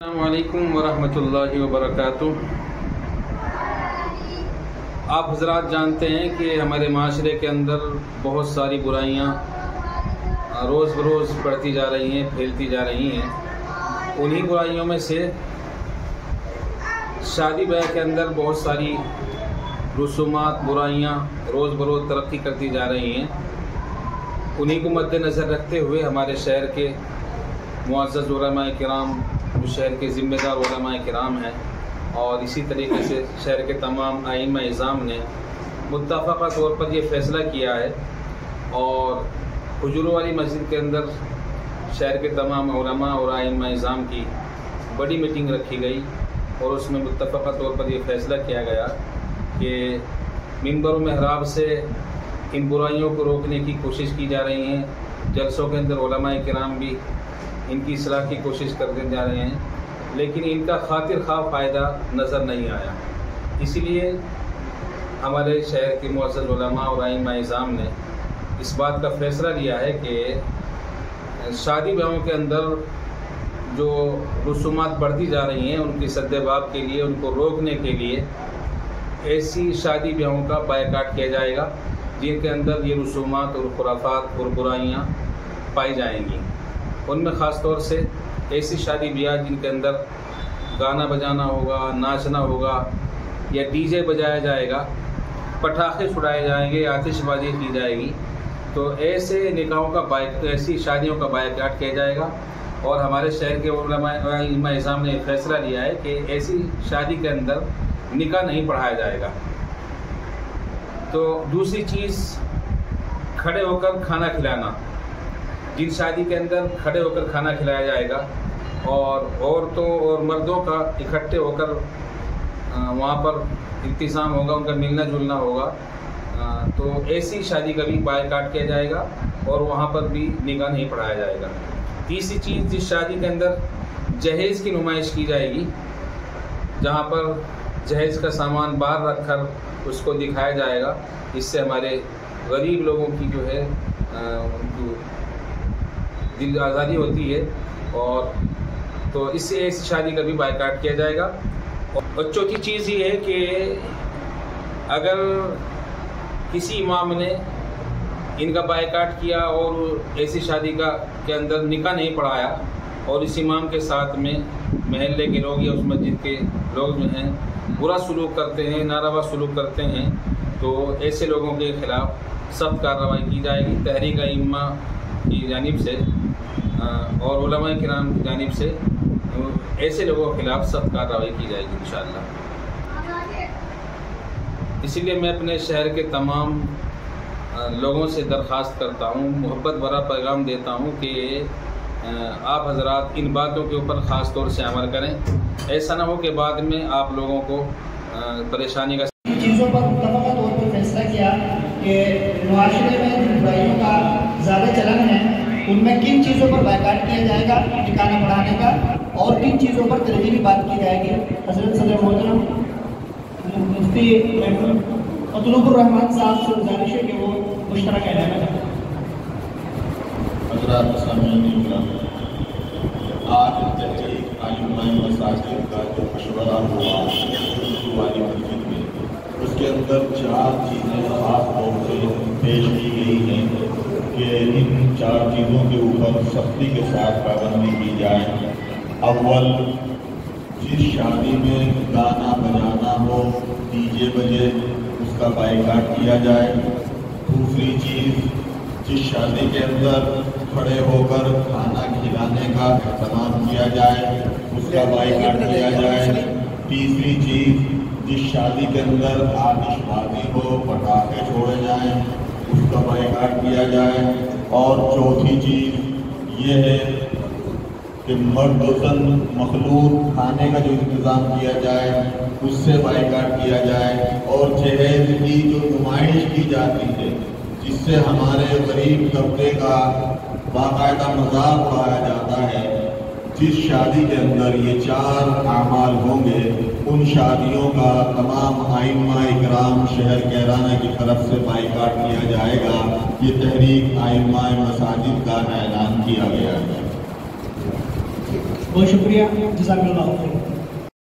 السلام علیکم ورحمۃ اللہ وبرکاتہ۔ آپ حضرات جانتے ہیں کہ ہمارے معاشرے کے اندر بہت ساری برائیاں روز بروز بڑھتی جا رہی ہیں، پھیلتی جا رہی ہیں۔ انہی برائیوں میں سے شادی بیاہ کے اندر بہت ساری رسومات، برائیاں روز بروز ترقی کرتی جا رہی ہیں۔ انہی کو مد نظر رکھتے ہوئے ہمارے شہر کے معزز علماء کرام، جو شہر کے ذمہ دار علماء کرام ہیں، اور اسی طریقے سے شہر کے تمام ائمہ اعظام نے متفقہ طور پر یہ فیصلہ کیا ہے، اور حجور والی مسجد کے اندر شہر کے تمام علماء اور ائمہ اعظام کی بڑی میٹنگ رکھی گئی، اور اس میں متفقہ طور پر یہ فیصلہ کیا گیا کہ منبر و محراب سے ان برائیوں کو روکنے کی کوشش کی جا رہی ہیں۔ جلسوں کے اندر علماء کرام بھی ان کی اصلاح کی کوشش کرتے جا رہے ہیں، لیکن ان کا خاطر خواہ فائدہ نظر نہیں آیا۔ اسی لیے ہمارے شہر کے معزز علماء اور ائمہ اعظام نے اس بات کا فیصلہ لیا ہے کہ شادی بیاہوں کے اندر جو رسومات بڑھتی جا رہی ہیں، ان کی سد باب کے لیے، ان کو روکنے کے لیے ایسی شادی بیاہوں کا بائیکاٹ کیا جائے گا جن کے اندر یہ رسومات اور خرافات اور برائیاں پائی جائیں گی۔ ان میں خاص طور سے ایسی شادی بیاہ جن کے اندر گانا بجانا ہوگا، ناچنا ہوگا، یا ڈی جے بجایا جائے گا، پٹاخے چھڑائے جائیں گے، آتش بازی کی جائے گی، تو ایسے نکاحوں کا ایسی شادیوں کا بائیکاٹ کیا جائے گا۔ اور ہمارے شہر کے علماء اعظام نے فیصلہ لیا ہے کہ ایسی شادی کے اندر نکاح نہیں پڑھایا جائے گا۔ تو دوسری چیز، کھڑے ہو کر کھانا کھلانا۔ جن شادی کے اندر کھڑے ہو کر کھانا کھلایا جائے گا اور عورتوں اور مردوں کا اکٹھے ہو کر وہاں پر انتظام ہوگا، ان کا ملنا جلنا ہوگا، تو ایسی شادی کا بھی بائیکاٹ کیا جائے گا، اور وہاں پر بھی نکاح نہیں پڑھایا جائے گا۔ تیسری چیز، جس شادی کے اندر جہیز کی نمائش کی جائے گی، جہاں پر جہیز کا سامان باہر رکھ کر اس کو دکھایا جائے گا، اس سے ہمارے غریب لوگوں کی جو ہے دل آزادی ہوتی ہے، اور تو اس سے اس شادی کا بھی بائیکاٹ کیا جائے گا۔ اور چوتھی چیز یہ ہے کہ اگر کسی امام نے ان کا بائیکاٹ کیا اور ایسی شادی کے اندر نکاح نہیں پڑھایا، اور اس امام کے ساتھ میں محلے کے لوگ یا اس مسجد کے لوگ جو ہیں برا سلوک کرتے ہیں، ناروا سلوک کرتے ہیں، تو ایسے لوگوں کے خلاف سخت کارروائی کی جائے گی۔ تحریک ائمہ کی جانب سے اور علماء کرام کی جانب سے ایسے لوگوں کے خلاف سخت کارروائی کی جائے گی انشاءاللہ۔ اسی لیے میں اپنے شہر کے تمام لوگوں سے درخواست کرتا ہوں، محبت بھرا پیغام دیتا ہوں کہ آپ حضرات ان باتوں کے اوپر خاص طور سے عمل کریں، ایسا نہ ہو کہ بعد میں آپ لوگوں کو پریشانی کا چیزوں پر متفقہ طور پر فیصلہ کیا کہ معاشرے میں جن برائیوں کا زیادہ چلن ہے، ان میں کن چیزوں پر بائیکاٹ کیا جائے گا نکاح نہ پڑھانے کا، اور کن چیزوں پر ترغیبی بات کی جائے گی۔ حضرت صدر محترم مفتی مطلوب الرحمان صاحب سے گزارش ہے کہ وہ مشترکہ اعلان کریں۔ حضرات سامعین کرام، آج تحریک ائمہ مساجد کا جو مشورہ ہوا حضور والی مسجد میں، اس کے اندر 4 چیزیں خاص طور سے پیش کی گئی ہیں کہ ان 4 چیزوں کے اوپر سختی کے ساتھ پابندی کی جائے۔ اول، جس شادی میں گانا بجانا ہو، ڈی جے بجے، اس کا بائیکاٹ کیا جائے۔ دوسری چیز، جس شادی کے اندر کھڑے ہو کر کھانا کھلانے کا اہتمام کیا جائے، اس کا بائیکاٹ کیا جائے۔ تیسری چیز، جس شادی کے اندر آتش بازی ہو، پٹاخے چھوڑے جائیں، اس کا بائیکاٹ کیا جائے۔ اور چوتھی چیز یہ ہے کہ مرد و زن مخلوط کھانے کا جو انتظام کیا جائے، اس سے بائیکاٹ کیا جائے۔ اور جہیز کی جو نمائش کی جاتی ہے، جس سے ہمارے غریب طبقے کا باقاعدہ مذاق اڑایا جاتا ہے، جس شادی کے اندر یہ 4 اعمال ہوں گے، ان شادیوں کا تمام ائمہ اکرام شہر کیرانہ کی طرف سے بائیکاٹ کیا جائے گا۔ یہ تحریک ائمہ مساجد کا اعلان کیا گیا ہے۔ بہت شکریہ، جزاک اللہ خیر۔